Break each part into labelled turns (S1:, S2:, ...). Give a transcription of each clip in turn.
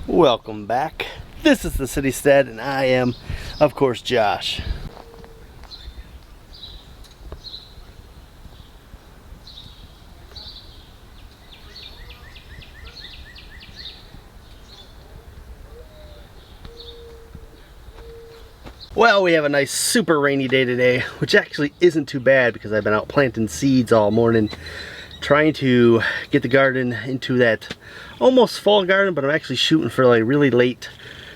S1: Welcome back. This is the Citystead and I am, of course, Josh. Well, we have a nice super rainy day today, which actually isn't too bad because I've been out planting seeds all morning, trying to get the garden into that almost fall garden, but I'm actually shooting for like really late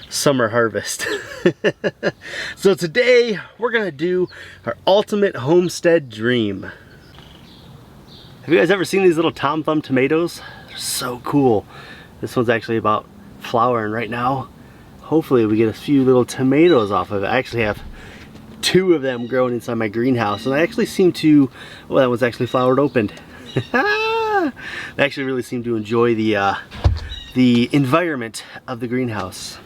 S1: summer harvest. So today we're gonna do our ultimate homestead dream. Have you guys ever seen these little Tom Thumb tomatoes? They're so cool. This one's actually about flowering right now. Hopefully we get a few little tomatoes off of it. I actually have 2 of them growing inside my greenhouse, and I actually seem to, well, that one's actually flowered open. I actually really seem to enjoy the environment of the greenhouse.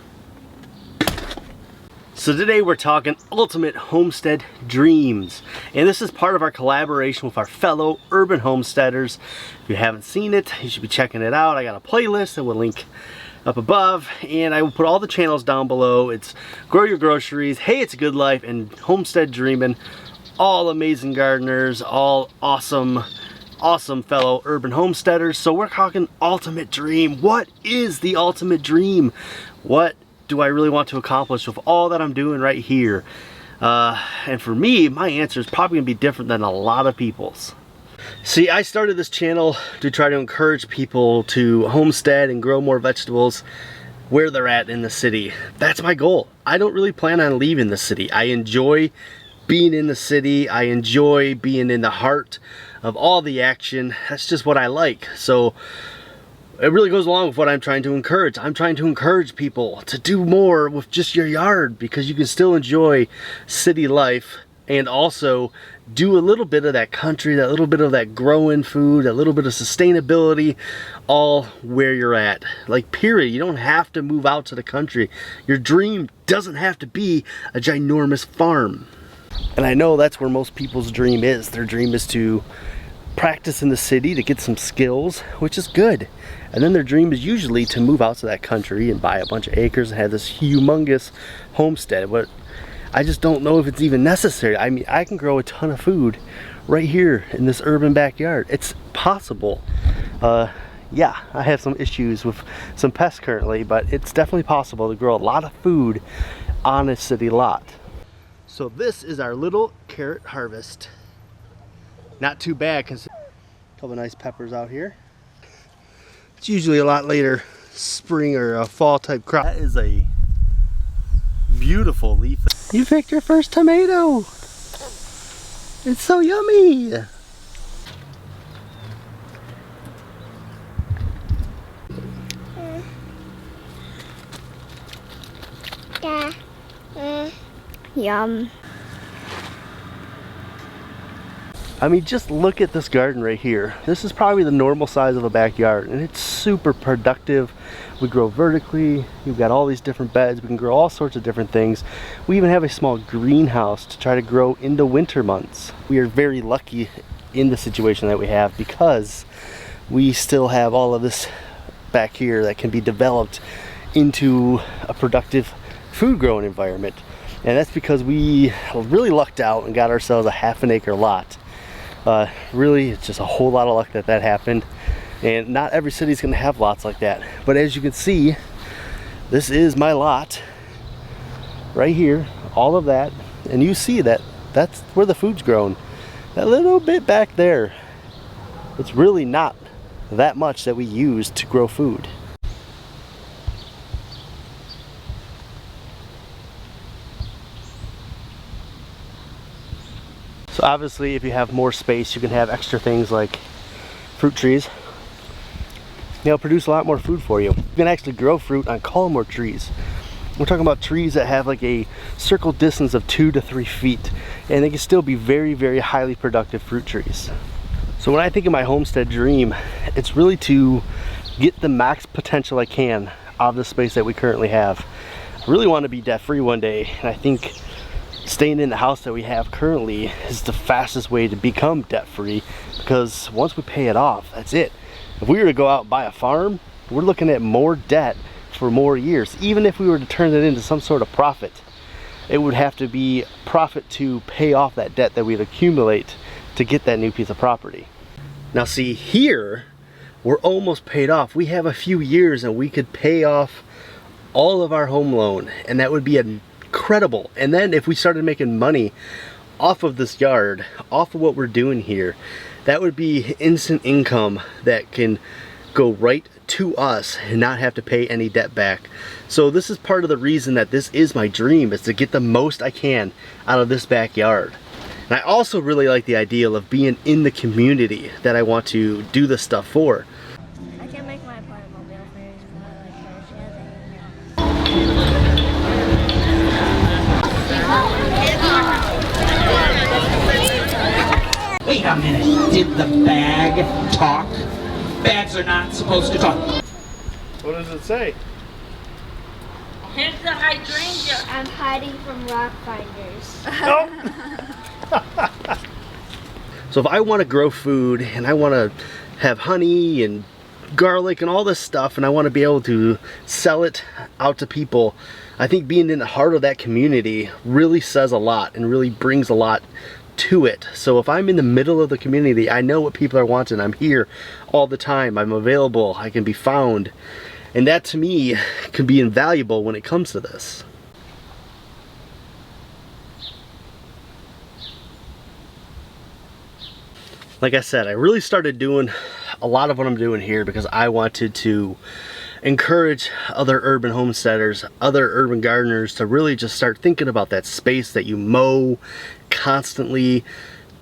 S1: So today we're talking ultimate homestead dreams, and this is part of our collaboration with our fellow urban homesteaders. If you haven't seen it, you should be checking it out. I got a playlist that will link up above, and I will put all the channels down below. It's Grow Your Groceries, Hey It's a Good Life, and Homestead Dreamin'. All amazing gardeners, all awesome fellow urban homesteaders. So we're talking ultimate dream. What is the ultimate dream? What do I really want to accomplish with all that I'm doing right here? And for me, my answer is probably gonna be different than a lot of people's. See, I started this channel to try to encourage people to homestead and grow more vegetables where they're at in the city. That's my goal. I don't really plan on leaving the city. I enjoy being in the city. I enjoy being in the heart of all the action. That's just what I like. So it really goes along with what I'm trying to encourage. I'm trying to encourage people to do more with just your yard, because you can still enjoy city life and also do a little bit of that country, that little bit of that growing food, a little bit of sustainability, all where you're at. Like, period. You don't have to move out to the country. Your dream doesn't have to be a ginormous farm. And I know that's where most people's dream is. Their dream is to practice in the city to get some skills, which is good. And then their dream is usually to move out to that country and buy a bunch of acres and have this humongous homestead. But I just don't know if it's even necessary. I mean, I can grow a ton of food right here in this urban backyard. It's possible. Yeah, I have some issues with some pests currently, but it's definitely possible to grow a lot of food on a city lot. So this is our little carrot harvest. Not too bad, because a couple of nice peppers out here. It's usually a lot later spring or a fall type crop. That is a beautiful leaf. You picked your first tomato. It's so yummy.
S2: Yum.
S1: I mean, just look at this garden right here. This is probably the normal size of a backyard, and it's super productive. We grow vertically. We've got all these different beds. We can grow all sorts of different things. We even have a small greenhouse to try to grow into winter months. We are very lucky in the situation that we have, because we still have all of this back here that can be developed into a productive food growing environment. And that's because we really lucked out and got ourselves a ½ acre lot. Really, it's just a whole lot of luck that that happened, and not every city is going to have lots like that. But as you can see, this is my lot right here, all of that, and you see that that's where the food's grown. That little bit back there, it's really not that much that we use to grow food. So obviously, if you have more space, you can have extra things like fruit trees. They'll produce a lot more food for you. You can actually grow fruit on columnar trees. We're talking about trees that have like a circle distance of 2 to 3 feet, and they can still be very, very highly productive fruit trees. So when I think of my homestead dream, it's really to get the max potential I can out of the space that we currently have. I really want to be debt free one day, and I think staying in the house that we have currently is the fastest way to become debt free, because once we pay it off, that's it. If we were to go out and buy a farm, we're looking at more debt for more years. Even if we were to turn it into some sort of profit, it would have to be profit to pay off that debt that we'd accumulate to get that new piece of property. Now see, here we're almost paid off. We have a few years and we could pay off all of our home loan, and that would be incredible. And then if we started making money off of this yard, off of what we're doing here, that would be instant income that can go right to us and not have to pay any debt back. So this is part of the reason that this is my dream, is to get the most I can out of this backyard. And I also really like the ideal of being in the community that I want to do this stuff for.
S2: I can make my apartment mobile fairies like
S3: Wait a minute, did the bag talk? Bags are not supposed to talk.
S1: What does it say?
S4: Here's the hydrangea.
S2: I'm hiding from rock finders.
S1: So if I want to grow food and I want to have honey and garlic and all this stuff, and I want to be able to sell it out to people, I think being in the heart of that community really says a lot and really brings a lot to it. So if I'm in the middle of the community, I know what people are wanting. I'm here all the time. I'm available. I can be found. And that to me can be invaluable when it comes to this. Like I said, I really started doing a lot of what I'm doing here because I wanted to encourage other urban homesteaders, other urban gardeners to really just start thinking about that space that you mow constantly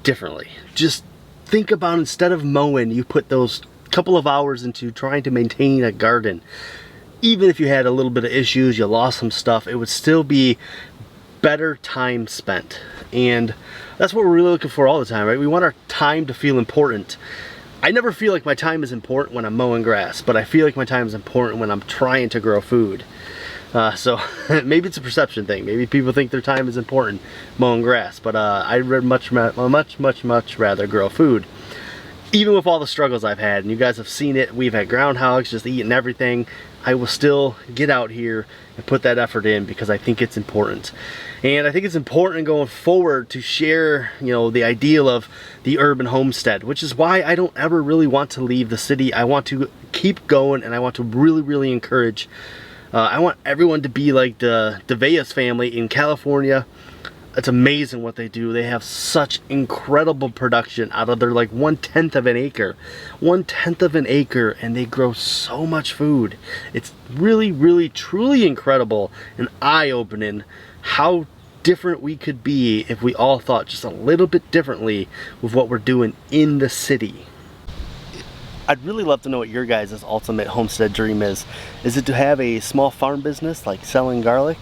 S1: differently. Just think about, instead of mowing, you put those couple of hours into trying to maintain a garden. Even if you had a little bit of issues, you lost some stuff, it would still be better time spent. And that's what we're really looking for all the time, right? We want our time to feel important. I never feel like my time is important when I'm mowing grass, but I feel like my time is important when I'm trying to grow food. So maybe it's a perception thing. Maybe people think their time is important mowing grass, but I'd much rather grow food. Even with all the struggles I've had, and you guys have seen it, we've had groundhogs just eating everything, I will still get out here and put that effort in because I think it's important. And I think it's important going forward to share, you know, the ideal of the urban homestead, which is why I don't ever really want to leave the city. I want to keep going, and I want to really encourage, I want everyone to be like the DeVeas family in California. It's amazing what they do. They have such incredible production out of their like 1/10 of an acre. 1/10 of an acre, and they grow so much food. It's really truly incredible and eye-opening how different we could be if we all thought just a little bit differently with what we're doing in the city. I'd really love to know what your guys' ultimate homestead dream is. Is it to have a small farm business like selling garlic?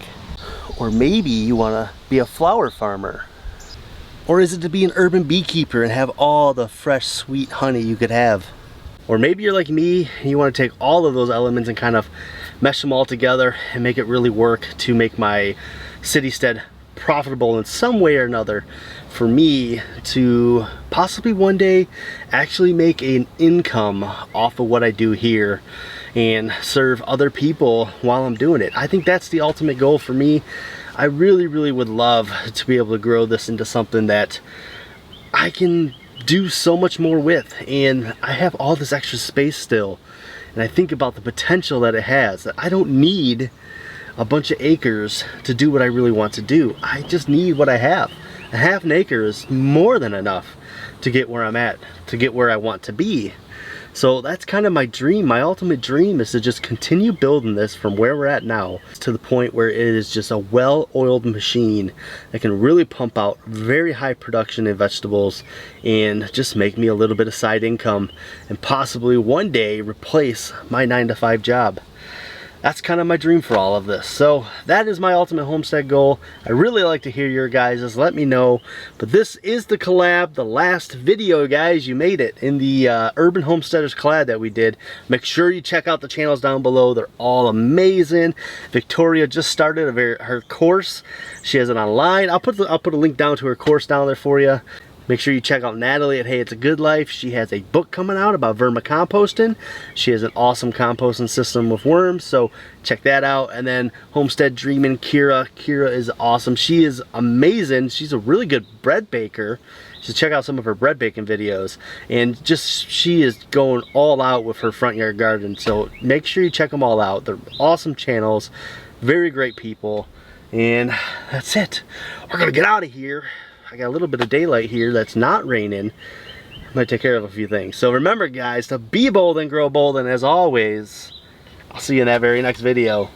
S1: Or maybe you want to be a flower farmer? Or is it to be an urban beekeeper and have all the fresh, sweet honey you could have? Or maybe you're like me and you want to take all of those elements and kind of mesh them all together and make it really work to make my Citystead profitable in some way or another, for me to possibly one day actually make an income off of what I do here and serve other people while I'm doing it. I think that's the ultimate goal for me. I really would love to be able to grow this into something that I can do so much more with, and I have all this extra space still, and I think about the potential that it has, that I don't need a bunch of acres to do what I really want to do. I just need what I have. A half an acre is more than enough to get where I'm at, to get where I want to be. So that's kind of my dream. My ultimate dream is to just continue building this from where we're at now to the point where it is just a well-oiled machine that can really pump out very high production in vegetables and just make me a little bit of side income and possibly one day replace my 9-to-5 job. That's kind of my dream for all of this. So that is my ultimate homestead goal. I really like to hear your guys'. Let me know. But this is the collab, the last video, guys. You made it in the Urban Homesteaders collab that we did. Make sure you check out the channels down below. They're all amazing. Victoria just started her course. She has it online. I'll put a link down to her course down there for you. Make sure you check out Natalie at Hey It's a Good Life. She has a book coming out about vermicomposting. She has an awesome composting system with worms, so check that out. And then Homestead Dreamin' Kira. Kira is awesome. She is amazing. She's a really good bread baker. So check out some of her bread baking videos. And just, she is going all out with her front yard garden. So make sure you check them all out. They're awesome channels, very great people. And that's it. We're gonna get out of here. I got a little bit of daylight here that's not raining. I'm gonna take care of a few things. So remember guys, to be bold and grow bold, and as always, I'll see you in that very next video.